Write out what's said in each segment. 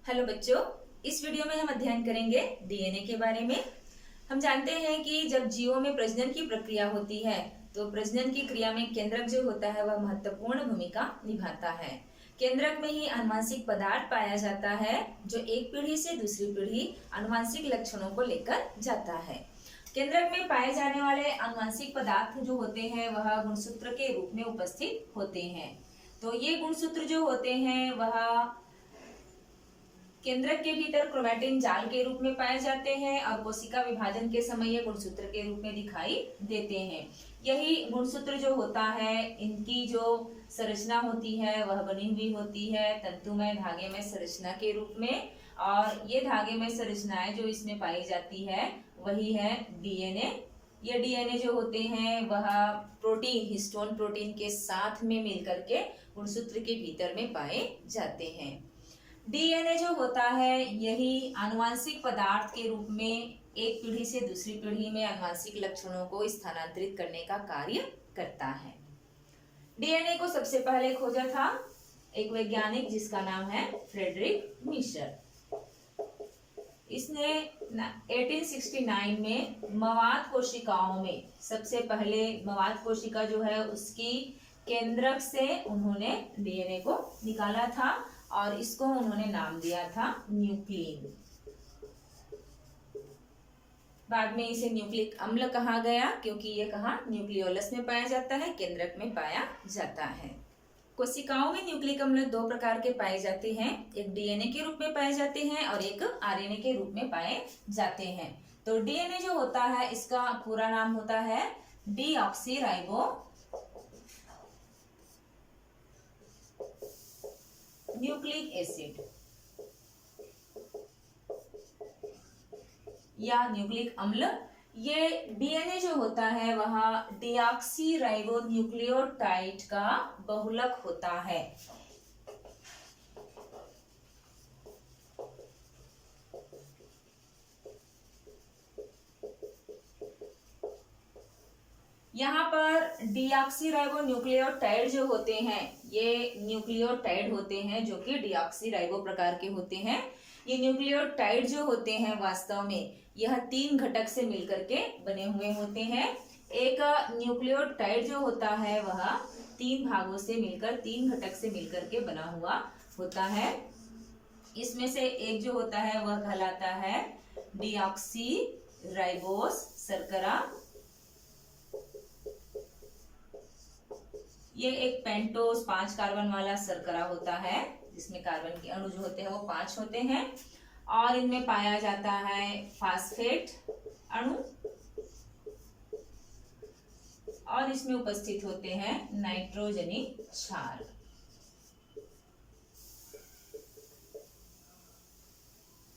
Hello बच्चों, इस video में हम अध्ययन करेंगे डीएनए के बारे में। हम जानते हैं कि जब जीवों में प्रजनन की प्रक्रिया होती है तो प्रजनन की क्रिया में केंद्रक जो होता है वह महत्वपूर्ण भूमिका निभाता है। केंद्रक में ही आनुवंशिक पदार्थ पाया जाता है जो एक पीढ़ी से दूसरी पीढ़ी आनुवंशिक लक्षणों को लेकर जाता है। केंद्रक में पाए जाने वाले आनुवंशिक पदार्थ जो होते हैं वह गुणसूत्र के रूप में उपस्थित होते हैं। तो ये गुणसूत्र जो होते हैं वह केंद्रक के भीतर क्रोमैटिन जाल के रूप में पाए जाते हैं और कोशिका विभाजन के समय ये गुणसूत्र के रूप में दिखाई देते हैं। यही गुणसूत्र जो होता है इनकी जो संरचना होती है वह बनी हुई होती है तंतुमय धागेमय संरचना के रूप में, और ये धागेमय संरचनाएं जो इसमें पाई जाती है वही है डीएनए। ये डीएनए जो होते हैं वह प्रोटीन हिस्टोन प्रोटीन के साथ में मिलकर के गुणसूत्र के भीतर में पाए जाते हैं। डीएनए जो होता है यही आनुवंशिक पदार्थ के रूप में एक पीढ़ी से दूसरी पीढ़ी में आनुवंशिक लक्षणों को स्थानांतरित करने का कार्य करता है। डीएनए को सबसे पहले खोजा था एक वैज्ञानिक जिसका नाम है फ्रेडरिक मिशर। इसने 1869 में मवाद कोशिकाओं में सबसे पहले मवाद कोशिका जो है उसकी केंद्रक से उन्होंने डीएनए को निकाला था और इसको उन्होंने नाम दिया था न्यूक्लिन। बाद में इसे न्यूक्लिक अम्ल कहा गया क्योंकि ये कहाँ न्यूक्लियोलस में पाया जाता है, केंद्रक में पाया जाता है। कोशिकाओं में न्यूक्लिक अम्ल दो प्रकार के पाए जाते हैं, एक डीएनए के रूप में पाए जाते हैं और एक आरएनए के रूप में पाए जाते हैं। तो डीएनए जो होता है इसका पूरा नाम होता है डीऑक्सीराइबो न्यूक्लिक एसिड या न्यूक्लिक अम्ल। ये डीएनए जो होता है वह डीऑक्सीराइबो न्यूक्लियोटाइड का बहुलक होता है। यहाँ पर डीऑक्सीराइबो न्यूक्लियोटाइड जो होते हैं ये न्यूक्लियोटाइड होते हैं जो कि डीऑक्सीराइबो प्रकार के होते हैं। ये न्यूक्लियोटाइड जो होते हैं वास्तव में यह 3 घटक से मिलकर के बने हुए होते हैं। एक न्यूक्लियोटाइड जो होता है वह 3 भागों से मिलकर 3 घटक से मिलकर के बना हुआ होता है। इसमें से एक जो होता है वह कहलाता है डीऑक्सीराइबोस शर्करा। ये एक पेंटोस 5 कार्बन वाला शर्करा होता है जिसमें कार्बन के अणु जो होते हैं वो 5 होते हैं और इनमें पाया जाता है फास्फेट अणु और इसमें उपस्थित होते हैं नाइट्रोजनी क्षार।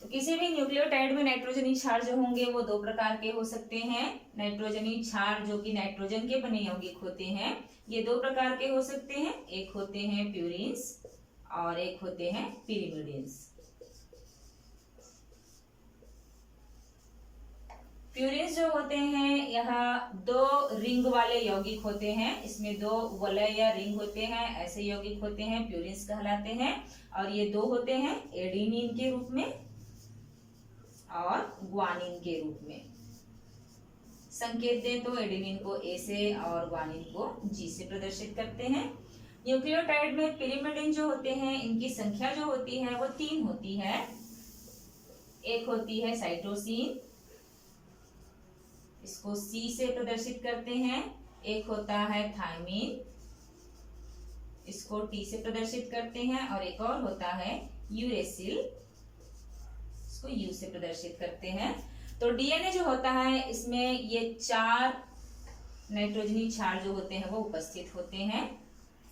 तो किसी भी न्यूक्लियोटाइड में नाइट्रोजनी क्षार जो होंगे वो 2 प्रकार के हो सकते हैं। नाइट्रोजनी क्षार जो कि नाइट्रोजन के बने यौगिक होते हैं ये 2 प्रकार के हो सकते हैं, एक होते हैं प्यूरिन्स और एक होते हैं पिरिमिडिन्स। प्यूरिन्स जो होते हैं यह 2 रिंग वाले यौगिक होते हैं, इसमें 2 वलय या रिंग होते हैं, ऐसे यौगिक होते हैं प्यूरिन्स कहलाते हैं। और ये 2 होते हैं एडेनिन के रूप में और ग्वानिन के रूप में। संकेत दें तो एडेनिन को ए से और ग्वानिन को जी से प्रदर्शित करते हैं। न्यूक्लियोटाइड में पिरिमिडिन जो होते हैं इनकी संख्या जो होती है वो 3 होती है। एक होती है साइटोसिन, इसको सी से प्रदर्शित करते हैं। एक होता है थायमिन, इसको टी से प्रदर्शित करते हैं और एक और होता है यूरेसिल, इसको यू से प्रदर्शित करते हैं। तो डीएनए जो होता है इसमें ये 4 नाइट्रोजनी क्षार जो होते हैं वो उपस्थित होते हैं।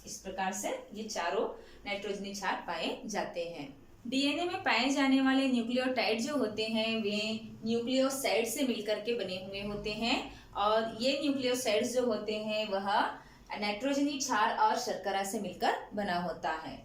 इस प्रकार से ये चारों नाइट्रोजनी क्षार पाए जाते हैं। डीएनए में पाए जाने वाले न्यूक्लियोटाइड जो होते हैं वे न्यूक्लियोसाइड से मिलकर के बने हुए होते हैं और ये न्यूक्लियोसाइड्स जो होते हैं वह नाइट्रोजनी क्षार और शर्करा से मिलकर बना होता है।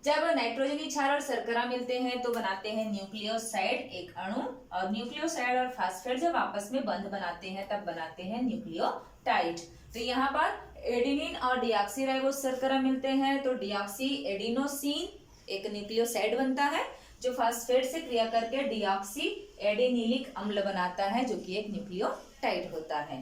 जब नाइट्रोजनी क्षार और शर्करा मिलते हैं तो बनाते हैं न्यूक्लियोसाइड एक अणु, और न्यूक्लियोसाइड और फास्फेट जब आपस में बंध बनाते हैं तब बनाते हैं न्यूक्लियोटाइड। तो यहाँ पर एडेनिन और डीऑक्सीराइबोस शर्करा मिलते हैं तो डीऑक्सी एडिनोसिन एक न्यूक्लियोसाइड बनता है, जो फास्फेट से क्रिया करके डिऑक्सी एडेनिलिक अम्ल बनाता है, जो कि एक न्यूक्लियोटाइड होता है।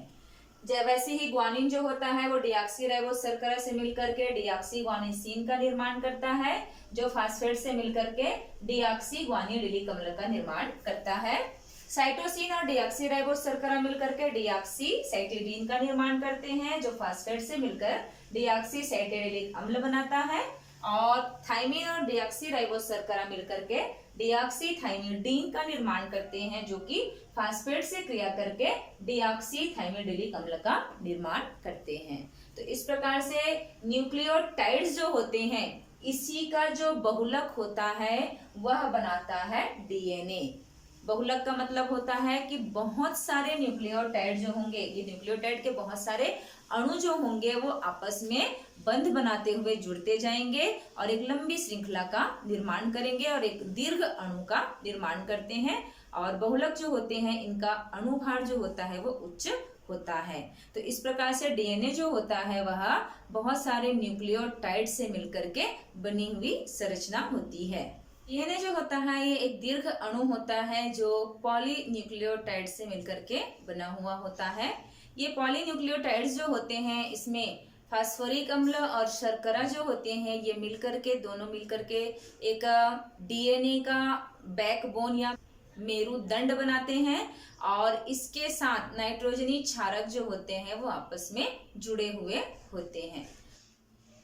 वैसे ही ग्वानिन जो होता है वो डिऑक्सीराइबोस शर्करा से मिलकर के डिऑक्सी ग्वानिसिन का निर्माण करता है, जो फास्फेट से मिलकर के डिऑक्सी ग्वानिलिक अम्ल का निर्माण करता है। साइटोसिन और डिऑक्सीराइबोस शर्करा मिलकर के डिऑक्सी साइटिडीन का निर्माण करते हैं, जो फास्फेट से मिलकर डिऑक्सी साइटिडिक अम्ल बनाता है। और थाइमिन और डिऑक्सीराइबोस शर्करा मिलकर के डिऑक्सीथाइमिडीन का निर्माण करते हैं, जो कि फास्फेट से क्रिया करके डिऑक्सीथाइमिडिलिक अम्ल का निर्माण करते हैं। तो इस प्रकार से न्यूक्लियोटाइड्स जो होते हैं, इसी का जो बहुलक होता है वह बनाता है डीएनए। बहुलक का मतलब होता है कि बहुत सारे न्यूक्लियोटाइड जो होंगे, ये न्यूक्लियोटाइड के बहुत सारे अणु जो होंगे वो आपस में बंध बनाते हुए जुड़ते जाएंगे और एक लंबी श्रृंखला का निर्माण करेंगे और एक दीर्घ अणु का निर्माण करते हैं। और बहुलक जो होते हैं, इनका अणुभार जो होता है वो उच्च होता है। तो इस प्रकार से डीएनए जो होता है वह बहुत सारे न्यूक्लियोटाइड से मिलकर के बनी हुई संरचना होती है। डीएनए जो होता है ये एक दीर्घ अणु होता है जो पॉलीन्यूक्लियोटाइड से मिलकर के बना हुआ होता है। ये पॉलीन्यूक्लियोटाइड्स जो होते हैं, इसमें फास्फोरिक अम्ल और शर्करा जो होते हैं, ये मिलकर के दोनों मिलकर के एक डीएनए का बैकबोन या मेरुदंड बनाते हैं और इसके साथ नाइट्रोजनी क्षारक जो होते हैं वो आपस में जुड़े हुए होते हैं।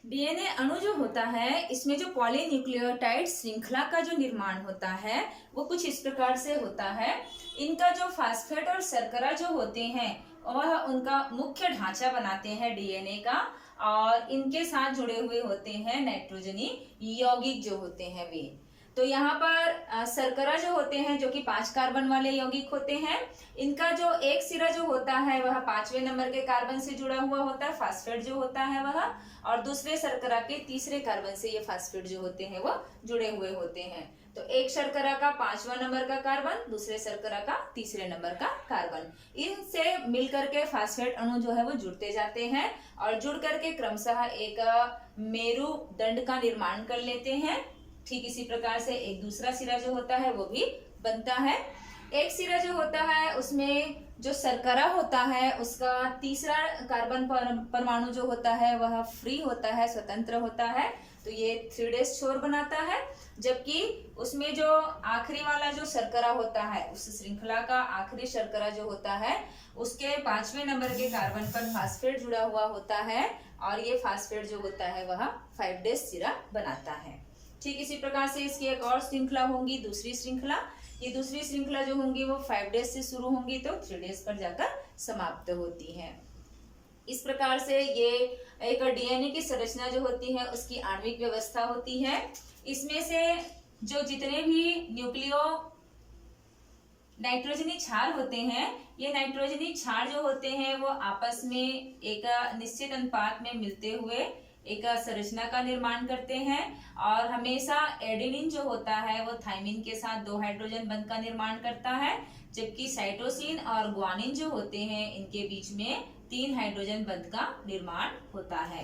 डीएनए अणु जो होता है, इसमें जो पॉलीन्यूक्लियोटाइड श्रृंखला का जो निर्माण होता है वो कुछ इस प्रकार से होता है। इनका जो फास्फेट और शर्करा जो होते हैं वह उनका मुख्य ढांचा बनाते हैं डीएनए का, और इनके साथ जुड़े हुए होते हैं नाइट्रोजनी यौगिक जो होते हैं वे। तो यहाँ पर शर्करा जो होते हैं जो कि 5 कार्बन वाले यौगिक होते हैं, इनका जो एक सिरा जो होता है वह 5वें नंबर के कार्बन से जुड़ा हुआ होता है, फास्फेट जो होता है वह, और दूसरे शर्करा के 3रे कार्बन से ये फास्फेट जो होते हैं वो जुड़े हुए होते हैं। तो एक शर्करा का 5वां नंबर का कार्बन, दूसरे शर्करा का 3रे नंबर का कार्बन, इनसे मिलकर के फास्फेट अणु जो है वो जुड़ते जाते हैं और जुड़ करके क्रमशः एक मेरुदंड का निर्माण कर लेते हैं। ठीक इसी प्रकार से एक दूसरा सिरा जो होता है वो भी बनता है। एक सिरा जो होता है उसमें जो शर्करा होता है उसका 3रा कार्बन परमाणु जो होता है वह फ्री होता है, स्वतंत्र होता है, तो ये 3 छोर बनाता है। जबकि उसमें जो आखिरी वाला जो शर्करा होता है, उस श्रृंखला का आखिरी शर्करा जो होता है उसके 5वें नंबर के कार्बन पर फास्फेट जुड़ा हुआ होता है और ये फास्फेट जो होता है वह 5 सिरा बनाता है। ठीक इसी प्रकार से इसकी एक और श्रृंखला होंगी, दूसरी श्रृंखला। ये दूसरी श्रृंखला जो होंगी वो 5 से शुरू होंगी तो 3 पर जाकर समाप्त होती है। इस प्रकार से ये एक डीएनए की संरचना जो होती है उसकी आणविक व्यवस्था होती है। इसमें से जो जितने भी न्यूक्लियो नाइट्रोजनी क्षार होते हैं, ये नाइट्रोजनी क्षार जो होते हैं वो आपस में एक निश्चित अनुपात में मिलते हुए एक संरचना का निर्माण करते हैं और हमेशा एडेनिन जो होता है वो थाइमिन के साथ 2 हाइड्रोजन बंध का निर्माण करता है, जबकि साइटोसिन और ग्वानिन जो होते हैं इनके बीच में 3 हाइड्रोजन बंध का निर्माण होता है।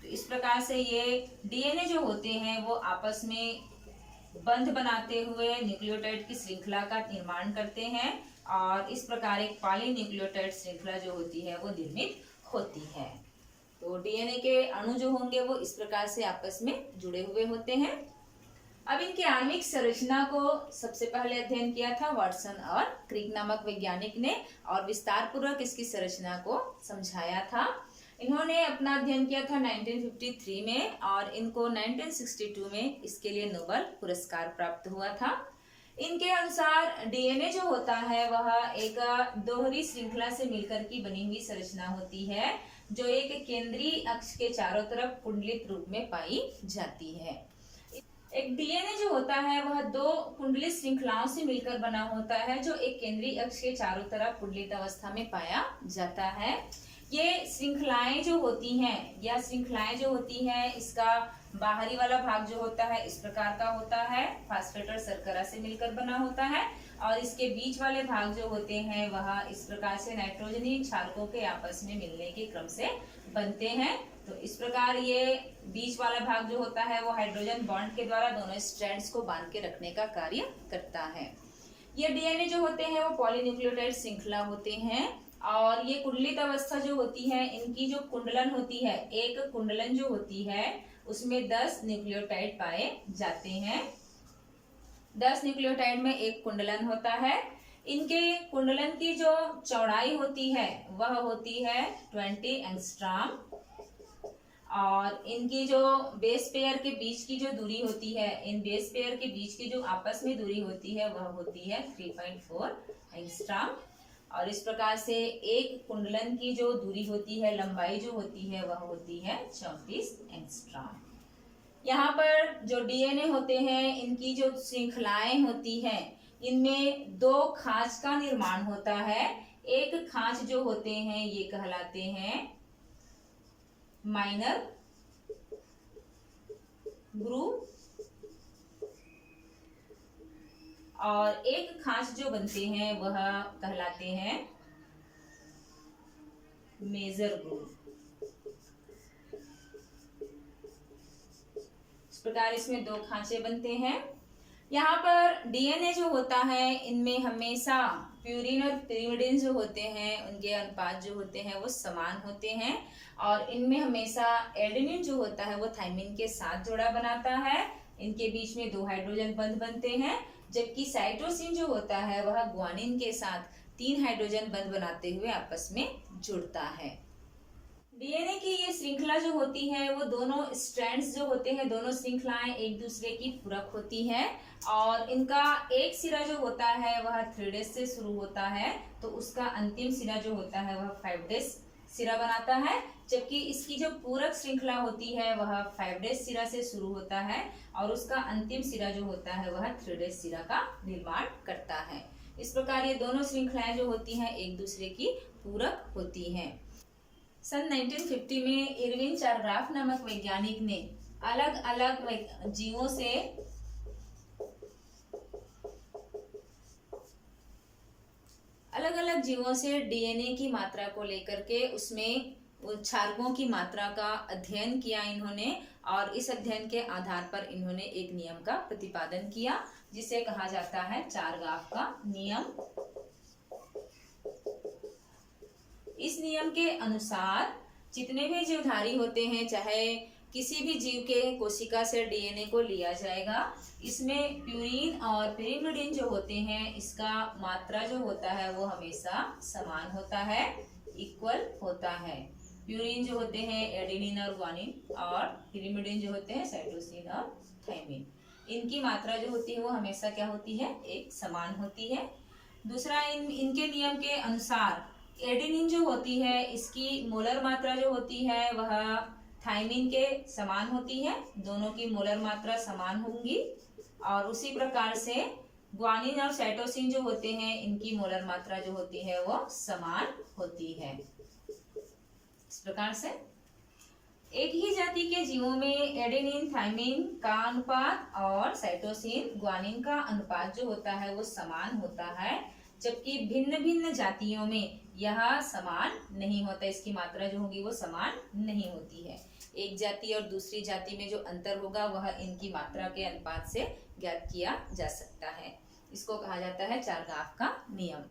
तो इस प्रकार से ये डीएनए जो होते हैं वो आपस में बंध बनाते हुए न्यूक्लियोटाइड की श्रृंखला का निर्माण करते हैं और इस प्रकार एक पॉलीन्यूक्लियोटाइड श्रृंखला जो होती है वो निर्मित होती है। तो डीएनए के अणु जो होंगे वो इस प्रकार से आपस में जुड़े हुए होते हैं। अब इनकी आणविक संरचना को सबसे पहले अध्ययन किया था वाटसन और क्रिक नामक वैज्ञानिक ने और विस्तार पूर्वक इसकी संरचना को समझाया था। इन्होंने अपना अध्ययन किया था 1953 में और इनको 1962 में इसके लिए नोबेल पुरस्कार प्राप्त हुआ था। इनके अनुसार डीएनए जो होता है वह एक दोहरी श्रृंखला से मिलकर की बनी हुई संरचना होती है जो एक केंद्रीय अक्ष के चारों तरफ कुंडलित रूप में पाई जाती है। एक डीएनए जो होता है वह 2 कुंडलित श्रृंखलाओं से मिलकर बना होता है जो एक केंद्रीय अक्ष के चारों तरफ कुंडलित अवस्था में पाया जाता है। ये श्रृंखलाएं जो होती हैं या श्रृंखलाएं जो होती हैं इसका बाहरी वाला भाग जो होता है इस प्रकार का होता है, फास्फेट और शर्करा से मिलकर बना होता है और इसके बीच वाले भाग जो होते हैं वह इस प्रकार से नाइट्रोजनी क्षारकों के आपस में मिलने के क्रम से बनते हैं तो इस प्रकार ये बीच वाला भाग जो होता है वो हाइड्रोजन बॉन्ड के द्वारा दोनों स्ट्रैंड्स को बांध के रखने का कार्य करता है। ये डीएनए जो होते हैं वो पॉलीन्यूक्लियोटाइड श्रृंखला होते हैं और ये कुंडलित अवस्था जो होती है, इनकी जो कुंडलन होती है, एक कुंडलन जो होती है उसमें 10 न्यूक्लियोटाइड पाए जाते हैं। 10 न्यूक्लियोटाइड में एक कुंडलन होता है। इनके कुंडलन की जो चौड़ाई होती है वह होती है 20 एंगस्ट्रॉम और इनकी जो बेस पेयर के बीच की जो दूरी होती है, इन बेस पेयर के बीच की जो आपस में दूरी होती है वह होती है 3.4 एंगस्ट्रॉम और इस प्रकार से एक कुंडलन की जो दूरी होती है, लंबाई जो होती है वह होती है 34 एंगस्ट्रॉम। यहाँ पर जो डीएनए होते हैं, इनकी जो श्रृंखलाएं होती हैं, इनमें 2 खांच का निर्माण होता है। एक खांच जो होते हैं ये कहलाते हैं माइनर ग्रूव और एक खांच जो बनते हैं वह कहलाते हैं मेजर ग्रूव। इस प्रकार इसमें 2 खांचे बनते हैं। यहाँ पर डीएनए जो होता है इनमें हमेशा प्यूरिन और pyrimidine जो होते हैं उनके अनुपात जो होते हैं वो समान होते हैं और इनमें हमेशा एडेनिन जो होता है वो थाइमिन के साथ जोड़ा बनाता है। इनके बीच में 2 हाइड्रोजन बंध बनते हैं, जबकि साइटोसिन जो होता है वह ग्वानिन के साथ 3 हाइड्रोजन बंध बनाते हुए आपस में जुड़ता है। डीएनए की ये श्रृंखला जो होती है वो दोनों स्ट्रैंड्स जो होते हैं, दोनों श्रृंखलाएं एक दूसरे की पूरक होती हैं और इनका एक सिरा जो होता है वह 3 डेज से शुरू होता है तो उसका अंतिम सिरा जो होता है वह 5 डेज सिरा बनाता है, जबकि इसकी जो पूरक श्रृंखला होती है वह 5 डेज सिरा से शुरू होता है और उसका अंतिम सिरा जो होता है वह 3 डेज सिरा का निर्माण करता है। इस प्रकार ये दोनों श्रृंखलाएं जो होती हैं एक दूसरे की पूरक होती हैं। सन 1950 में इरविन चारग्राफ नामक वैज्ञानिक ने अलग अलग जीवों से डीएनए की मात्रा को लेकर के उसमें क्षारकों की मात्रा का अध्ययन किया इन्होंने और इस अध्ययन के आधार पर इन्होंने एक नियम का प्रतिपादन किया जिसे कहा जाता है चारग्राफ का नियम। इस नियम के अनुसार जितने भी जीवधारी होते हैं, चाहे किसी भी जीव के कोशिका से डीएनए को लिया जाएगा, इसमें प्यूरिन और pyrimidine जो होते हैं इसका मात्रा जो होता है वो हमेशा समान होता है, इक्वल होता है। प्यूरिन जो होते हैं एडेनिन और ग्वानिन और pyrimidine जो होते हैं साइटोसिन और थाइमिन, इनकी मात्रा जो होती है वो हमेशा क्या होती है, एक समान होती है। दूसरा, इनके नियम के अनुसार एडेनिन जो होती है इसकी मोलर मात्रा जो होती है वह थाइमिन के समान होती है, दोनों की मोलर मात्रा समान होंगी और उसी प्रकार से ग्वानिन और साइटोसिन जो होते हैं इनकी मोलर मात्रा जो होती है वो समान होती है। इस प्रकार से एक ही जाति के जीवों में एडेनिन थाइमिन का अनुपात और साइटोसिन ग्वानिन का अनुपात जो होता है वो समान होता है, जबकि भिन्न भिन्न जातियों में यह समान नहीं होता, इसकी मात्रा जो होगी वो समान नहीं होती है। एक जाति और दूसरी जाति में जो अंतर होगा वह इनकी मात्रा के अनुपात से ज्ञात किया जा सकता है। इसको कहा जाता है चारग्राफ का नियम।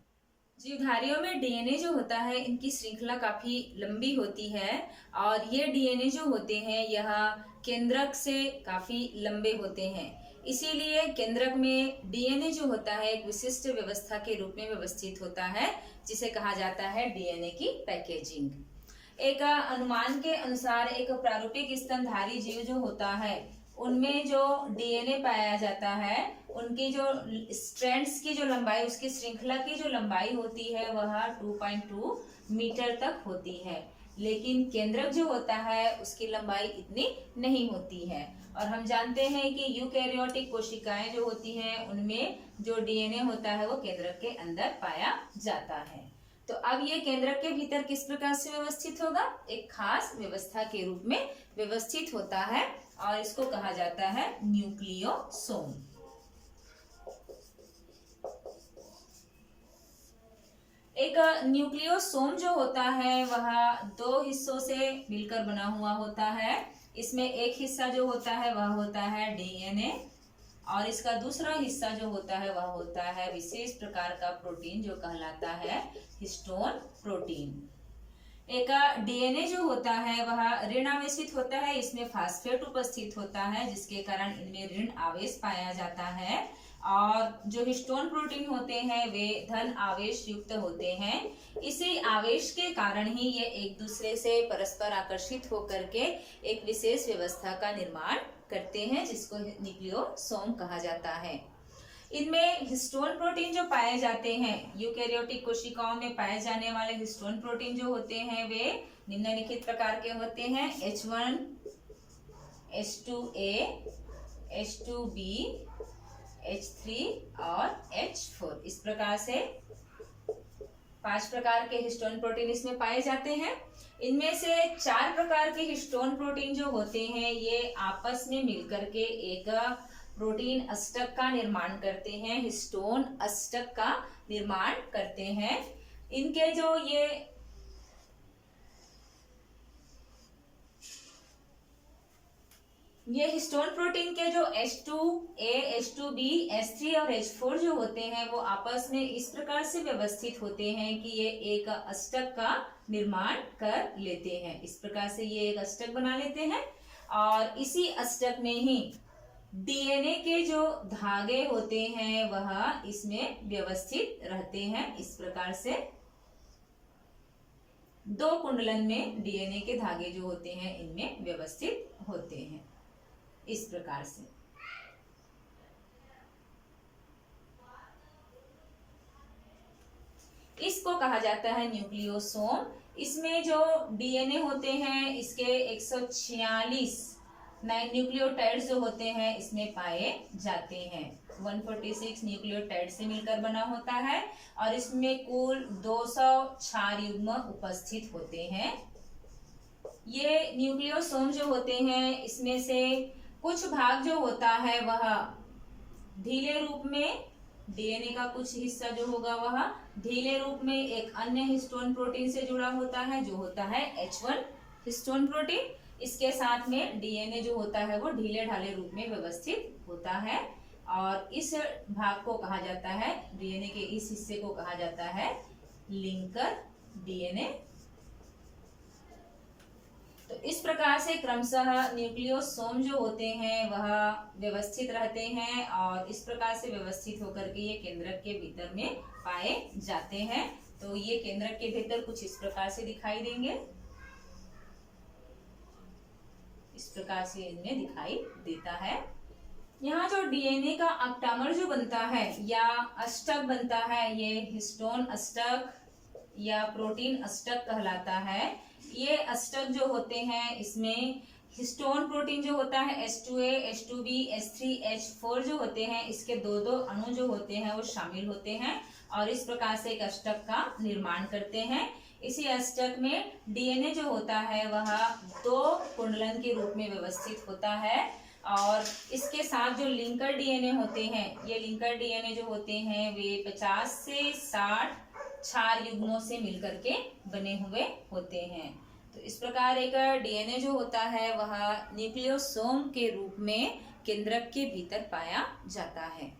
जीवधारियों में डीएनए जो होता है इनकी श्रृंखला काफी लंबी होती है और ये डीएनए जो होते हैं यह केंद्रक से काफी लंबे होते हैं, इसीलिए केंद्रक में डीएनए जो होता है एक विशिष्ट व्यवस्था के रूप में व्यवस्थित होता है जिसे कहा जाता है डीएनए की पैकेजिंग। एक अनुमान के अनुसार एक प्रारूपिक स्तनधारी जीव जो होता है उनमें जो डीएनए पाया जाता है उनकी जो स्ट्रैंड्स की जो लंबाई, उसकी श्रृंखला की जो लंबाई होती है वह 2.2 मीटर तक होती है, लेकिन केंद्रक जो होता है उसकी लंबाई इतनी नहीं होती है। और हम जानते हैं कि यूकैरियोटिक कोशिकाएं जो होती हैं उनमें जो डीएनए होता है वो केंद्रक के अंदर पाया जाता है। तो अब ये केंद्रक के भीतर किस प्रकार से व्यवस्थित होगा, एक खास व्यवस्था के रूप में व्यवस्थित होता है और इसको कहा जाता है न्यूक्लियोसोम। एक न्यूक्लियोसोम जो होता है वह दो हिस्सों से मिलकर बना हुआ होता है। इसमें एक हिस्सा जो होता है वह होता है डीएनए और इसका दूसरा हिस्सा जो होता है वह होता है विशेष प्रकार का प्रोटीन जो कहलाता है हिस्टोन प्रोटीन। एक डीएनए जो होता है वह ऋण आवेशित होता है, इसमें फास्फेट उपस्थित होता है जिसके कारण इनमें ऋण आवेश पाया जाता है। और जो हिस्टोन प्रोटीन होते हैं वे धन आवेश युक्त होते हैं। इसी आवेश के कारण ही ये एक दूसरे से परस्पर आकर्षित होकर के एक विशेष व्यवस्था का निर्माण करते हैं जिसको न्यूक्लियोसोम कहा जाता है। इनमें हिस्टोन प्रोटीन जो पाए जाते हैं, यूकेरियोटिक कोशिकाओं में पाए जाने वाले हिस्टोन प्रोटीन जो होते हैं वे निम्नलिखित प्रकार के होते हैं। H1, H2A, H2B, H3 और H4। इस प्रकार से 5 प्रकार के हिस्टोन प्रोटीन इसमें पाए जाते हैं। इनमें से 4 प्रकार के हिस्टोन प्रोटीन जो होते हैं ये आपस में मिलकर के एक प्रोटीन अष्टक का निर्माण करते हैं, हिस्टोन अष्टक का निर्माण करते हैं। इनके जो ये हिस्टोन प्रोटीन के जो H2A, H2B, H3 और H4 जो होते हैं वो आपस में इस प्रकार से व्यवस्थित होते हैं कि ये एक अष्टक का निर्माण कर लेते हैं। इस प्रकार से ये एक अष्टक बना लेते हैं और इसी अष्टक में ही डीएनए के जो धागे होते हैं वह इसमें व्यवस्थित रहते हैं। इस प्रकार से 2 कुंडलन में डीएनए के धागे जो होते हैं इनमें व्यवस्थित होते हैं। इस प्रकार से इसको कहा जाता है न्यूक्लियोसोम। इसमें जो डीएनए होते हैं इसके 146 न्यूक्लियोटाइड्स जो होते हैं इसमें पाए जाते हैं। 146 न्यूक्लियोटाइड से मिलकर बना होता है और इसमें कुल 200 क्षार युग्म उपस्थित होते हैं। ये न्यूक्लियोसोम जो होते हैं इसमें से कुछ भाग जो होता है वह ढीले रूप में, डीएनए का कुछ हिस्सा जो होगा वह ढीले रूप में एक अन्य हिस्टोन प्रोटीन से जुड़ा होता है जो होता है H1 हिस्टोन प्रोटीन। इसके साथ में डीएनए जो होता है वो ढीले ढाले रूप में व्यवस्थित होता है और इस भाग को कहा जाता है, डीएनए के इस हिस्से को कहा जाता है लिंकर डीएनए। तो इस प्रकार से क्रमशः न्यूक्लियोसोम जो होते हैं वह व्यवस्थित रहते हैं और इस प्रकार से व्यवस्थित होकर के ये केंद्रक के भीतर में पाए जाते हैं। तो ये केंद्रक के भीतर कुछ इस प्रकार से दिखाई देंगे। इस प्रकार से इनमें दिखाई देता है। यहाँ जो डीएनए का ऑक्टामर जो बनता है या अष्टक बनता है ये हिस्टोन अष्टक या प्रोटीन अष्टक कहलाता है। ये अष्टक जो होते हैं इसमें हिस्टोन प्रोटीन जो होता है H2A, H2B, H3, H4 जो होते हैं इसके 2-2 अणु जो होते हैं वो शामिल होते हैं और इस प्रकार से एक अष्टक का निर्माण करते हैं। इसी अष्टक में डीएनए जो होता है वह 2 कुंडलन के रूप में व्यवस्थित होता है और इसके साथ जो लिंकर डीएनए होते हैं, ये लिंकर डीएनए जो होते हैं वे 50 से 60 क्षार युग्मों से मिलकर के बने हुए होते हैं। तो इस प्रकार एक डीएनए जो होता है वह न्यूक्लियोसोम के रूप में केंद्रक के भीतर पाया जाता है।